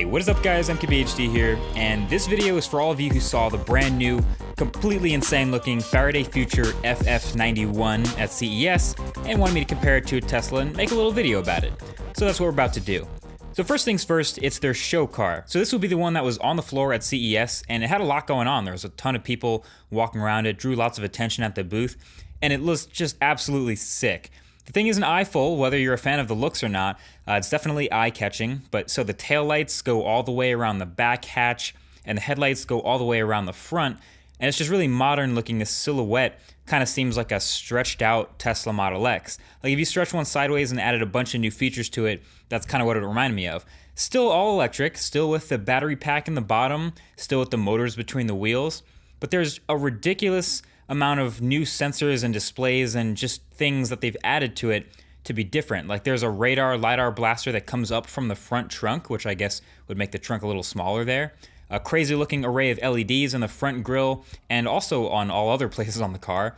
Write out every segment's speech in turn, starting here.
What is up guys, MKBHD here, and this video is for all of you who saw the brand new, completely insane looking Faraday Future FF91 at CES and wanted me to compare it to a Tesla and make a little video about it. So that's what we're about to do. So first things first, it's their show car. So this will be the one that was on the floor at CES, and it had a lot going on. There was a ton of people walking around it, drew lots of attention at the booth, and it looks just absolutely sick. The thing isn't eye-full, whether you're a fan of the looks or not. It's definitely eye-catching, but so the taillights go all the way around the back hatch, and the headlights go all the way around the front, and it's just really modern looking. This silhouette kind of seems like a stretched out Tesla Model X. Like if you stretch one sideways and added a bunch of new features to it, that's kind of what it reminded me of. Still all electric, still with the battery pack in the bottom, still with the motors between the wheels, but there's a ridiculous amount of new sensors and displays and just things that they've added to it to be different. Like there's a radar LiDAR blaster that comes up from the front trunk, which I guess would make the trunk a little smaller there. A crazy looking array of LEDs in the front grille and also on all other places on the car.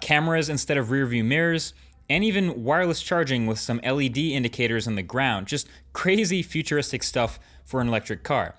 Cameras instead of rear view mirrors, and even wireless charging with some LED indicators in the ground. Just crazy futuristic stuff for an electric car.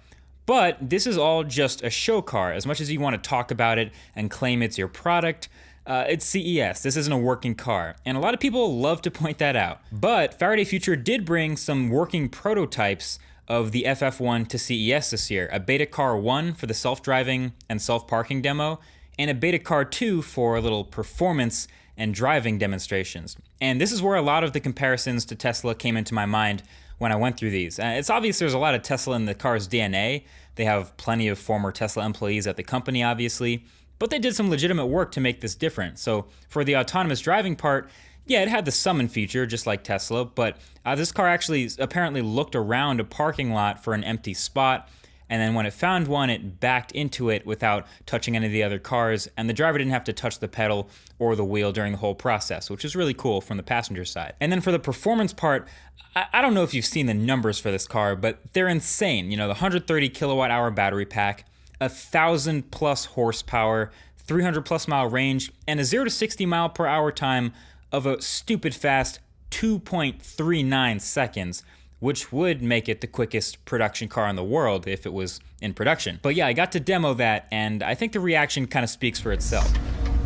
But this is all just a show car. As much as you want to talk about it and claim it's your product, it's CES. This isn't a working car. And a lot of people love to point that out. But Faraday Future did bring some working prototypes of the FF1 to CES this year. A Beta Car 1 for the self-driving and self-parking demo, and a Beta Car 2 for a little performance and driving demonstrations. And this is where a lot of the comparisons to Tesla came into my mind when I went through these. It's obvious there's a lot of Tesla in the car's DNA. They have plenty of former Tesla employees at the company, obviously, but they did some legitimate work to make this different. So for the autonomous driving part, yeah, it had the summon feature, just like Tesla, but this car actually apparently looked around a parking lot for an empty spot, and then when it found one, it backed into it without touching any of the other cars, and the driver didn't have to touch the pedal or the wheel during the whole process, which is really cool from the passenger side. And then for the performance part, I don't know if you've seen the numbers for this car, but they're insane. You know, the 130 kilowatt hour battery pack, 1,000 plus horsepower, 300 plus mile range, and a 0 to 60 mile per hour time of a stupid fast 2.39 seconds, which would make it the quickest production car in the world if it was in production. But yeah, I got to demo that, and I think the reaction kind of speaks for itself.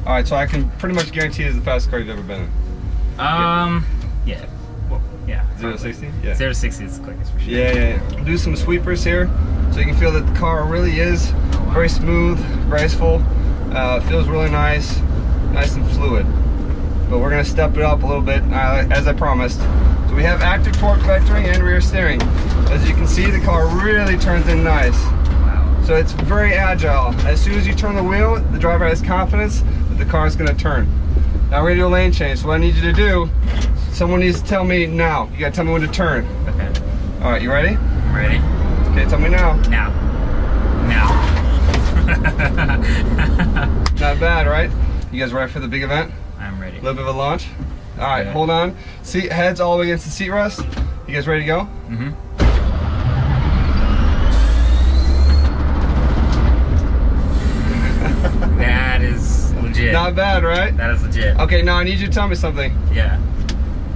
All right, so I can pretty much guarantee it's the fastest car you've ever been in. Yeah. Well, yeah. 0 to 60? Yeah. 0 to 60 is the quickest for sure. Yeah. Do some sweepers here, so you can feel that the car really is very smooth, graceful. Feels really nice and fluid. But we're gonna step it up a little bit, as I promised. So we have active torque vectoring and rear steering. As you can see, the car really turns in nice. Wow. So it's very agile. As soon as you turn the wheel, the driver has confidence that the car is gonna turn. Now we're gonna do a lane change. So what I need you to do, someone needs to tell me now. You gotta tell me when to turn. Okay. All right, you ready? I'm ready. Okay, tell me now. Now. Not bad, right? You guys ready for the big event? I'm ready. A little bit of a launch. All right, Yeah. hold on. Seat heads all the way against the seat rest. You guys ready to go? Mm-hmm. That is legit. Not bad, right? That is legit. Okay, now I need you to tell me something. Yeah.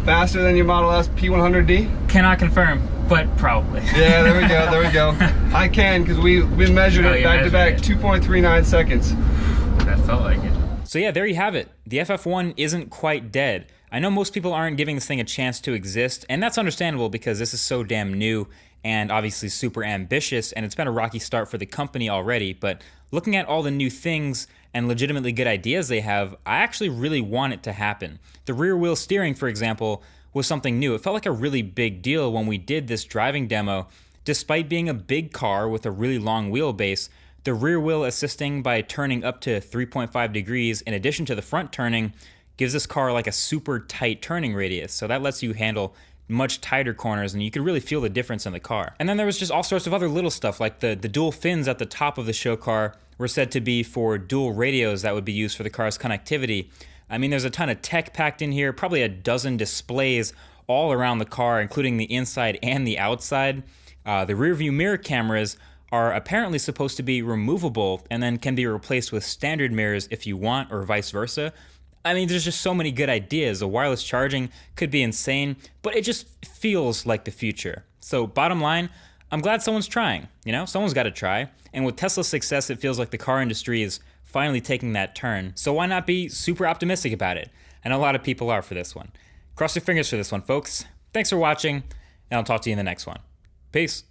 Faster than your Model S P100D? Cannot confirm, but probably. Yeah, there we go, there we go. I can, because we measured it back to back, 2.39 seconds. That felt like it. So yeah, there you have it. The FF1 isn't quite dead. I know most people aren't giving this thing a chance to exist, and that's understandable because this is so damn new and obviously super ambitious, and it's been a rocky start for the company already, but looking at all the new things and legitimately good ideas they have, I actually really want it to happen. The rear wheel steering, for example, was something new. It felt like a really big deal when we did this driving demo. Despite being a big car with a really long wheelbase, the rear wheel assisting by turning up to 3.5 degrees in addition to the front turning gives this car like a super tight turning radius. So that lets you handle much tighter corners, and you could really feel the difference in the car. And then there was just all sorts of other little stuff, like the dual fins at the top of the show car were said to be for dual radios that would be used for the car's connectivity. I mean, there's a ton of tech packed in here, probably a dozen displays all around the car, including the inside and the outside. The rear view mirror cameras are apparently supposed to be removable and then can be replaced with standard mirrors if you want, or vice versa. I mean, there's just so many good ideas. The wireless charging could be insane, but it just feels like the future. So bottom line, I'm glad someone's trying, you know? Someone's got to try. And with Tesla's success, it feels like the car industry is finally taking that turn. So why not be super optimistic about it? And a lot of people are for this one. Cross your fingers for this one, folks. Thanks for watching, and I'll talk to you in the next one. Peace.